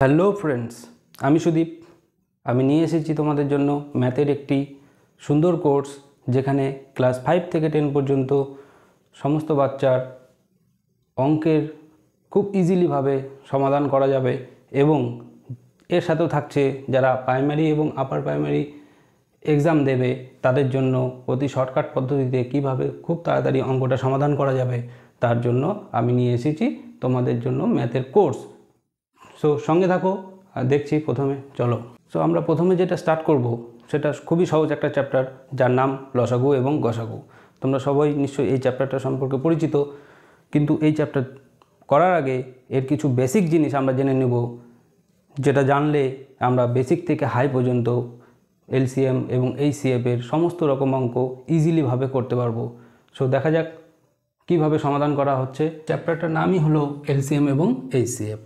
Hello friends, আমি সুদীপ। আমি নিয়ে এসেছি তোমাদের জন্য ম্যাথের একটি সুন্দর কোর্স, যেখানে ক্লাস 5 থেকে 10 পর্যন্ত সমস্ত বাচ্চার অঙ্কের খুব ইজিলিভাবে সমাধান করা যাবে। এবং এর সাথেও থাকছে যারা প্রাইমারি এবং আপার প্রাইমারি এক্সাম দেবে তাদের জন্য অতি শর্টকাট পদ্ধতিতে কিভাবে খুব তাড়াতাড়ি অঙ্কটা সমাধান করা যাবে, তার জন্য আমি নিয়ে এসেছি তোমাদের জন্য ম্যাথের কোর্স। সো সঙ্গে থাকো আর দেখছি প্রথমে চলো। সো আমরা প্রথমে যেটা স্টার্ট করব সেটা খুবই সহজ একটা চ্যাপ্টার, যার নাম লসাগু এবং গসাগু। তোমরা সবাই নিশ্চয়ই এই চ্যাপ্টারটা সম্পর্কে পরিচিত, কিন্তু এই চ্যাপ্টার করার আগে এর কিছু বেসিক জিনিস আমরা জেনে নেব, যেটা জানলে আমরা বেসিক থেকে হাই পর্যন্ত এলসিএম এবং এইচসিএফ এর সমস্ত রকম অঙ্ক ইজিলিভাবে করতে পারবো। সো দেখা যাক কিভাবে সমাধান করা হচ্ছে। চ্যাপ্টারটার নামই হলো এলসিএম এবং এইচসিএফ।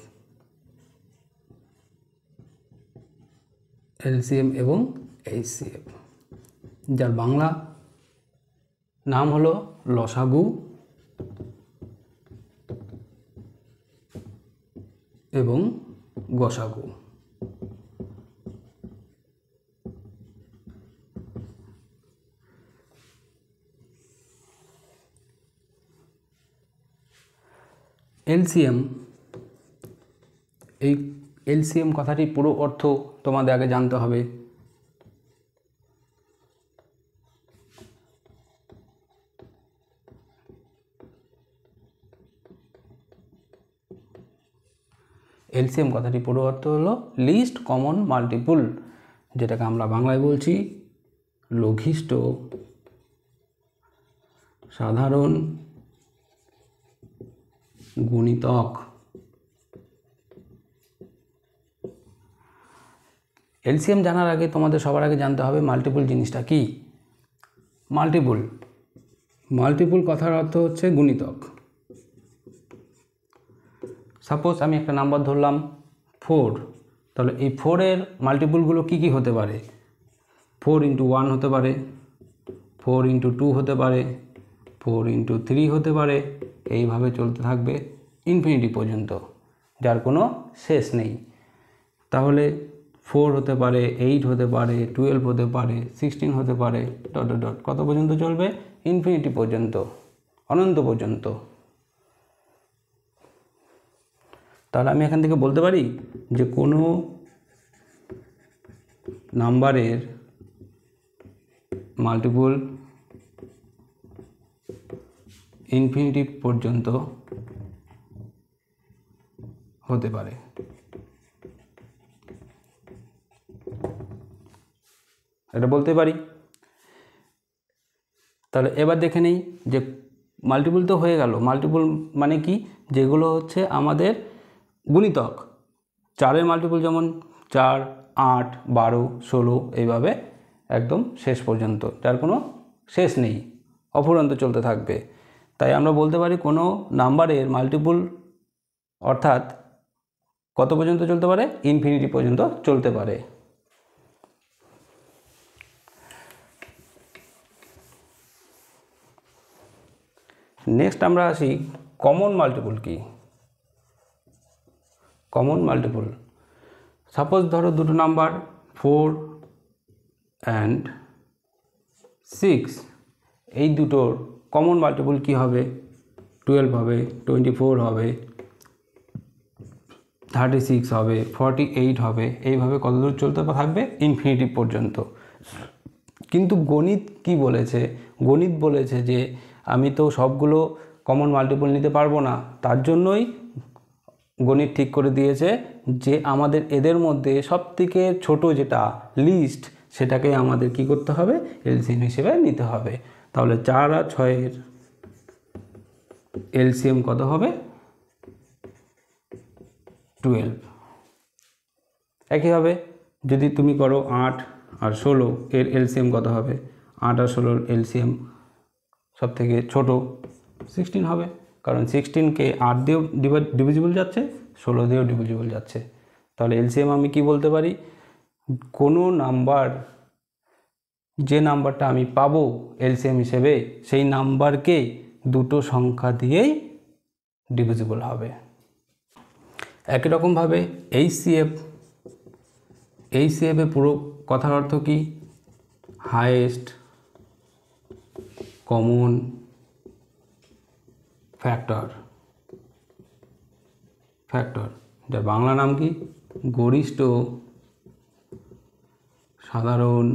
এলসিএম এবং এইচসিএফ, যার বাংলা নাম হলো লসাগু এবং গসাগু। এলসিএম, এই এলসিএম কথাটির পুরো অর্থ তোমাদের আগে জানতে হবে। এলসিএম কথাটির পুরো অর্থ হলো লিস্ট কমন মাল্টিপল, যেটাকে আমরা বাংলায় বলছি লঘিষ্ঠ সাধারণ গুণিতক। এলসিএম জানার আগে তোমাদের সবার আগে জানতে হবে মাল্টিপল জিনিসটা কি। মাল্টিপল কথার অর্থ হচ্ছে গুণিতক। সাপোজ আমি একটা নাম্বার ধরলাম 4, তাহলে এই 4-এর মাল্টিপলগুলো কি কি হতে পারে? 4 × 1 হতে পারে, 4 × 2 হতে পারে, 4 × 3 হতে পারে, এইভাবে চলতে থাকবে ইনফিনিটি পর্যন্ত, যার কোনো শেষ নেই। তাহলে 4 হতে পারে, 8 হতে পারে, 12 হতে পারে, 16 হতে পারে, ডট ডট ডট কত পর্যন্ত চলবে? ইনফিনিটি পর্যন্ত, অনন্ত পর্যন্ত। তাহলে আমি এখান থেকে বলতে পারি যে কোনো নাম্বারের মাল্টিপল ইনফিনিটি পর্যন্ত হতে পারে। এটা বলতে পারি। তাহলে এবার দেখে নেই যে মাল্টিপল তো হয়ে গেল। মাল্টিপল মানে কি? যেগুলো হচ্ছে আমাদের গুণিতক। 4-এর মাল্টিপল যেমন 4, 8, 12, 16, এইভাবে একদম শেষ পর্যন্ত, যার কোনো শেষ নেই, অফুরন্ত চলতে থাকবে। তাই আমরা বলতে পারি কোনো নাম্বারের মাল্টিপল অর্থাৎ কত পর্যন্ত চলতে পারে? ইনফিনিটি পর্যন্ত চলতে পারে। নেক্সট আমরা আসি কমন মাল্টিপল কি। কমন মাল্টিপল, সাপোজ ধরো দুটো নাম্বার 4 and 6, এই দুটোর কমন মাল্টিপল কি হবে? 12 হবে, 24 হবে, 36 হবে, 48 হবে, এইভাবে কত দূর চলতে থাকবে? ইনফিনিটি পর্যন্ত। কিন্তু গণিত কি বলেছে? গণিত বলেছে যে আমি তো সবগুলো কমন মাল্টিপল নিতে পারবো না, তার জন্যই গণিত ঠিক করে দিয়েছে যে আমাদের এদের মধ্যে সবথেকে ছোট যেটা লিস্ট, সেটাকে আমাদের কি করতে হবে? এলসিএম হিসেবে নিতে হবে। তাহলে 4 আর 6-এর এলসিএম কত হবে? 12। একইভাবে যদি তুমি করো 8 আর 16, এর এলসিএম কত হবে? 8 আর 16-এর এলসিএম সব থেকে ছোট 16 হবে, কারণ 16কে 8 দিয়েও ডিভিজিবল যাচ্ছে, 16 দিয়েও ডিভিজিবল যাচ্ছে। তাহলে এলসিএম আমি কি বলতে পারি? কোনো নাম্বার, যে নাম্বারটা আমি পাবো এলসিএম হিসেবে, সেই নাম্বারকে দুটো সংখ্যা দিয়েই ডিভিজিবল হবে। একই রকমভাবে HCF, HCF এর পুরো কথার অর্থ কি? হাইয়েস্ট কমন ফ্যাক্টর, যার বাংলা নাম কি? গরিষ্ঠ সাধারণ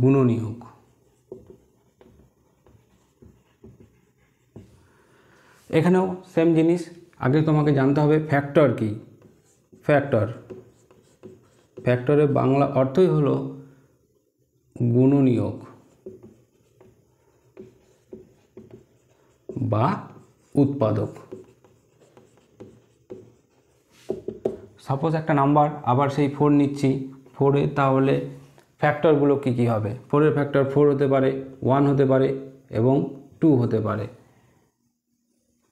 গুণনীয়ক। এখানেও সেম জিনিস, আগে তোমাকে জানতে হবে ফ্যাক্টর কি। ফ্যাক্টরের বাংলা অর্থই হলো গুণনীয়ক বা উৎপাদক। সাপোজ একটা নাম্বার, আবার সেই 4 নিচ্ছি, 4-এ তাহলে ফ্যাক্টরগুলো কি হবে? 4-এর ফ্যাক্টর 4 হতে পারে, 1 হতে পারে এবং 2 হতে পারে।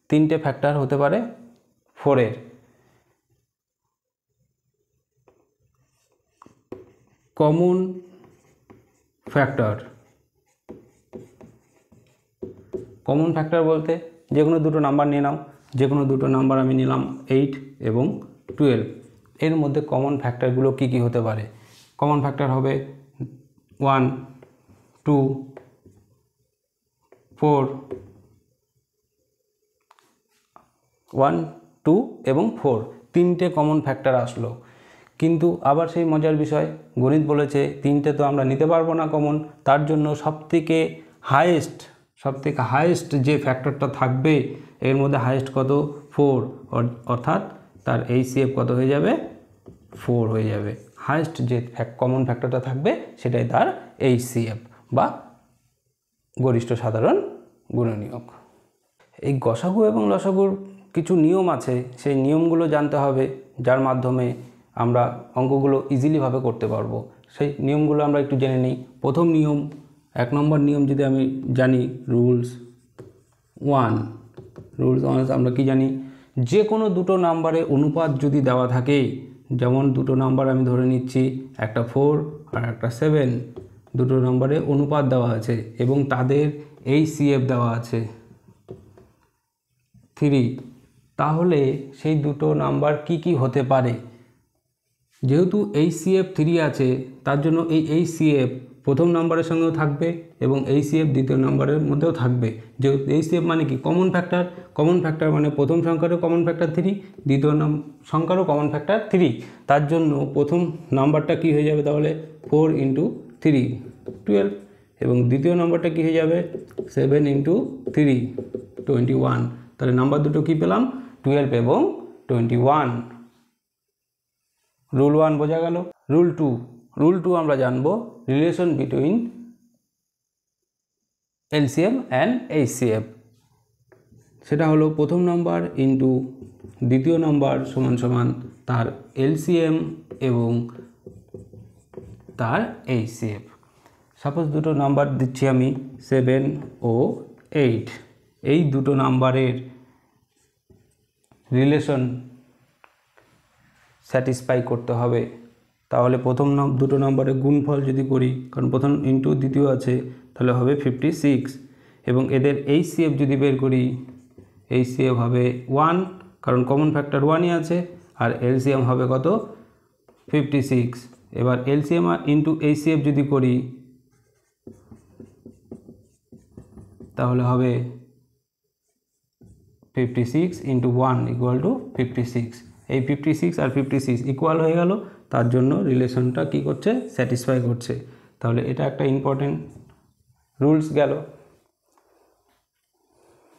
3টে ফ্যাক্টর হতে পারে 4-এর। কমন ফ্যাক্টর বলতে যে কোনো দুটো নাম্বার নিয়ে নাও, যে কোনো দুটো নাম্বার আমি নিলাম 8 এবং 12। এর মধ্যে কমন ফ্যাক্টরগুলো কি হতে পারে? কমন ফ্যাক্টর হবে 1, 2, 4, 1, 2 এবং 4, 3টে কমন ফ্যাক্টর আসলো। কিন্তু আবার সেই মজার বিষয়, গণিত বলেছে 3টে তো আমরা নিতে পারবো না কমন, তার জন্য সবথেকে হাইয়েস্ট যে ফ্যাক্টরটা থাকবে এর মধ্যে হাইয়েস্ট কত? 4, অর্থাৎ তার HCF কত হয়ে যাবে? 4 হয়ে যাবে। হাইয়েস্ট যে কমন ফ্যাক্টরটা থাকবে সেটাই তার HCF বা গরিষ্ঠ সাধারণ গুণনীয়ক। এই গসাগু এবং লসাগুর কিছু নিয়ম আছে, সেই নিয়মগুলো জানতে হবে, যার মাধ্যমে আমরা অঙ্কগুলো ইজিলিভাবে করতে পারবো। সেই নিয়মগুলো আমরা একটু জেনে নিই। প্রথম নিয়ম, 1 নম্বর নিয়ম যদি আমি জানি, রুলস 1 আমরা কি জানি? যে কোনো দুটো নাম্বারে অনুপাত যদি দেওয়া থাকে, যেমন দুটো নাম্বার আমি ধরে নিচ্ছি, একটা 4 আর একটা 7, দুটো নাম্বারে অনুপাত দেওয়া আছে এবং তাদের HCF দেওয়া আছে 3, তাহলে সেই দুটো নাম্বার কি হতে পারে? যেহেতু HCF 3 আছে, তার জন্য এই HCF প্রথম নাম্বারের সঙ্গেও থাকবে এবং HCF দ্বিতীয় নাম্বারের মধ্যেও থাকবে। যেহেতু HCF মানে কি? কমন ফ্যাক্টর মানে প্রথম সংখ্যারও কমন ফ্যাক্টর 3, দ্বিতীয় সংখ্যারও কমন ফ্যাক্টর 3। তার জন্য প্রথম নাম্বারটা কি হয়ে যাবে তাহলে? 4 × 3, 12, এবং দ্বিতীয় নাম্বারটা কি হয়ে যাবে? 7 × 3, 21। তাহলে নাম্বার দুটো কি পেলাম? 12 এবং 21। রুল 1 বোঝা গেল। রুল 2 আমরা জানবো relation between LCM and HCF। সেটা হলো প্রথম নাম্বার ইন্টু দ্বিতীয় নাম্বার সমান তার LCM এবং তার HCF। সাপোজ দুটো নাম্বার দিচ্ছি আমি 7 ও 8, এই দুটো নাম্বারের রিলেশন স্যাটিসফাই করতে হবে। তাহলে প্রথম দুটো নাম্বারের গুণফল যদি করি, কারণ প্রথম ইন্টু দ্বিতীয় আছে, তাহলে হবে 56, এবং এদের HCF যদি বের করি, HCF হবে 1, কারণ কমন ফ্যাক্টর 1ই আছে, আর LCM হবে কত? 56। এবার LCM ইন্টু HCF যদি করি তাহলে হবে 56 × 1 = 56। এই 56 আর 56 ইকুয়াল হয়ে গেল, তার জন্য রিলেশনটা কি করছে? স্যাটিসফাই করছে। তাহলে এটা একটা ইম্পর্টেন্ট রুলস গেল।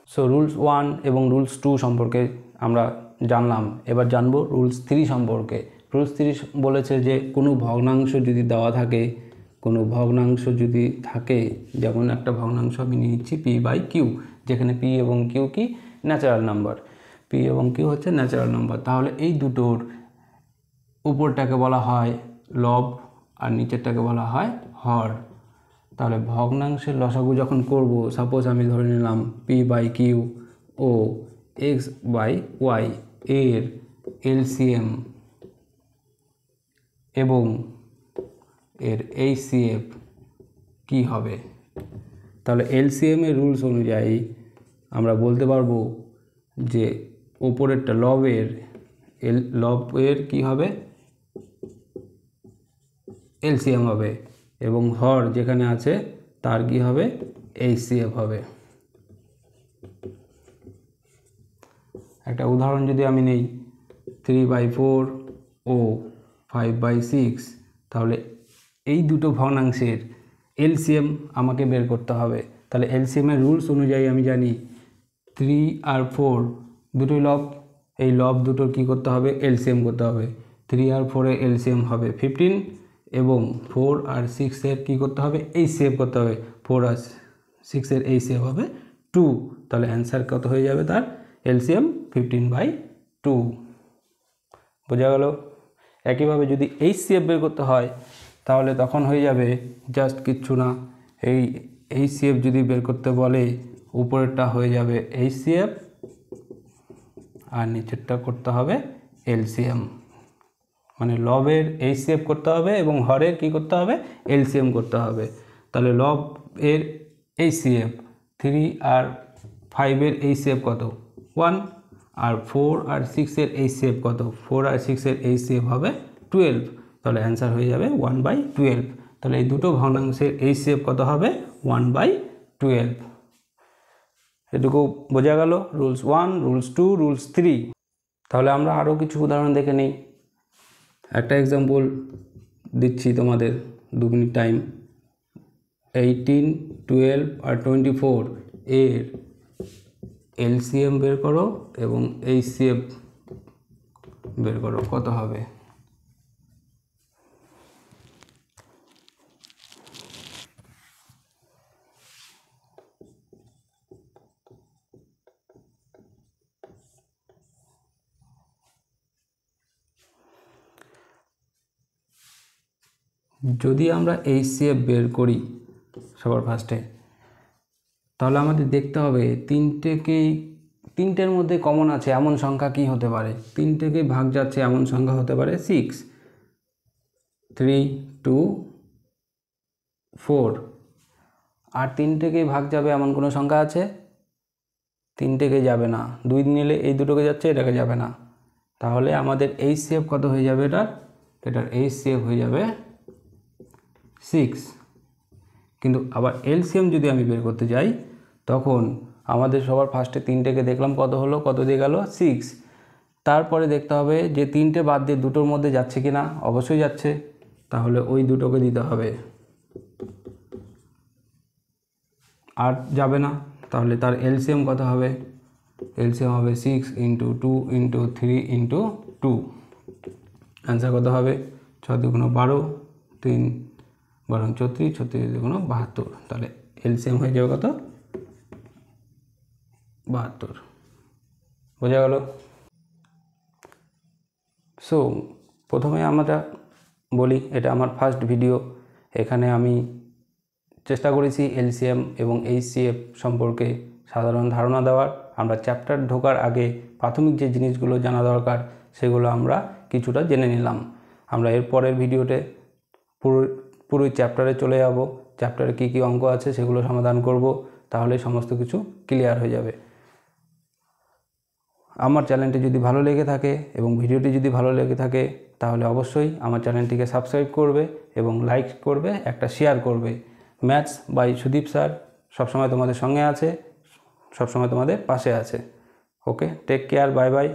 সো রুলস 1 এবং রুলস 2 সম্পর্কে আমরা জানলাম। এবার জানবো রুলস 3 সম্পর্কে। রুলস 3 বলেছে যে কোনো ভগ্নাংশ যদি দেওয়া থাকে, যেমন একটা ভগ্নাংশ আমি নিচ্ছি P/Q, যেখানে P এবং Q কি? Natural number. P এবং Q হচ্ছে ন্যাচারাল নাম্বার। তাহলে এই দুটোর উপরটাকে বলা হয় লব আর নিচেরটাকে বলা হয় হর। তাহলে ভগ্নাংশের লসাগু যখন করব, সাপোজ আমি ধরে নিলাম P/Q ও X/Y এর LCM এবং এর HCF কি হবে? তাহলে LCM এর রুলস অনুযায়ী আমরা বলতে পারবো যে ওপরেরটা লবের কি হবে এলসিএম হবে, এবং হর যেখানে আছে তার কি হবে এইচসিএফ হবে। একটা উদাহরণ যদি আমি নেই 3/4 ও 5/6, তাহলে এই দুটো ভগ্নাংশের এলসিএম আমাকে বের করতে হবে। তাহলে এলসিএমের রুলস অনুযায়ী আমি জানি 3 আর 4 দুটোই লব, এই লব দুটোর কী করতে হবে এলসিএম করতে হবে। 3 আর 4-এর এলসিএম হবে 15, এবং 4 আর 6-এর কী করতে হবে এইচসিএফ করতে হবে। 4 আর 6-এর এইচসিএফ হবে 2। তাহলে অ্যান্সার কত হয়ে যাবে তার এলসিএম 15/2। বোঝা গেল? একইভাবে যদি এইচসিএফ বের করতে হয় তাহলে তখন হয়ে যাবে জাস্ট কিচ্ছু না, এই এইচসিএফ যদি বের করতে বলে উপরেরটা হয়ে যাবে এইচসিএফ আর নিচেরটা করতে হবে এলসিএম, মানে লবের এইচসিএফ করতে হবে এবং হরের কি করতে হবে এলসিএম করতে হবে। তাহলে লব এর এইচসিএফ 3 আর 5-এর এইচসিএফ কত 1, আর 4 আর 6-এর এইচসিএফ কত 4 আর 6-এর এইচসিএফ হবে 12। তাহলে অ্যান্সার হয়ে যাবে 1/12। তাহলে এই দুটো ভগ্নাংশের এইচসিএফ কত হবে 1/12। এটুকু বোঝা গেল রুলস 1, রুলস 2, রুলস 3। তাহলে আমরা আরও কিছু উদাহরণ দেখে নিই। একটা এক্সাম্পল দিচ্ছি তোমাদের, 2 মিনিট টাইম। 18, 12 আর 24 এর এলসিএম বের করো এবং এইচসিএফ বের করো, কত হবে? যদি আমরা এইচসিএফ বের করি সবার ফার্স্টে, তাহলে আমাদের দেখতে হবে তিনটের মধ্যে কমন আছে এমন সংখ্যা কি হতে পারে। তিনটেকে ভাগ যাচ্ছে এমন সংখ্যা হতে পারে 6, 3, 2, 4। আর তিনটেকে ভাগ যাবে এমন কোনো সংখ্যা আছে? তিনটেকে যাবে না, 2 নিলে এই দুটোকে যাচ্ছে, এটাকে যাবে না। তাহলে আমাদের এইচসিএফ কত হয়ে যাবে? এটার এইচসিএফ হয়ে যাবে 6। কিন্তু আবার এলসিএম যদি আমি বের করতে যাই তখন আমাদের সবার ফার্স্টে তিনটেকে দেখলাম কত হলো, কত দিয়ে গেল 6। তারপরে দেখতে হবে যে তিনটে বাদ দিয়ে দুটোর মধ্যে যাচ্ছে কি না, অবশ্যই যাচ্ছে, তাহলে ওই দুটোকে দিতে হবে। আর যাবে না, তাহলে তার এলসিএম কত হবে? এলসিএম হবে 6 × 2 × 3 × 2। অ্যান্সার কত হবে? 6 × 12, 3 12 34, 36 × 72। তাহলে এলসিএম হয়ে যাবে কত? 72। বোঝা গেল? সো প্রথমে আমরা বলি, এটা আমার ফার্স্ট ভিডিও। এখানে আমি চেষ্টা করেছি এলসিএম এবং এইচসিএফ সম্পর্কে সাধারণ ধারণা দেওয়ার। আমরা চ্যাপ্টার ঢোকার আগে প্রাথমিক যে জিনিসগুলো জানা দরকার সেগুলো আমরা কিছুটা জেনে নিলাম। আমরা এর পরের ভিডিওতে পুরো চ্যাপ্টারে চলে যাব, চ্যাপ্টারে কী কী অঙ্ক আছে সেগুলো সমাধান করব, তাহলে সমস্ত কিছু ক্লিয়ার হয়ে যাবে। আমার চ্যানেলটি যদি ভালো লেগে থাকে এবং ভিডিওটি যদি ভালো লেগে থাকে তাহলে অবশ্যই আমার চ্যানেলটিকে সাবস্ক্রাইব করবে এবং লাইক করবে, একটা শেয়ার করবে। ম্যাথস বাই সুদীপ স্যার সবসময় তোমাদের সঙ্গে আছে, সবসময় তোমাদের পাশে আছে। ওকে, টেক কেয়ার, বাই বাই।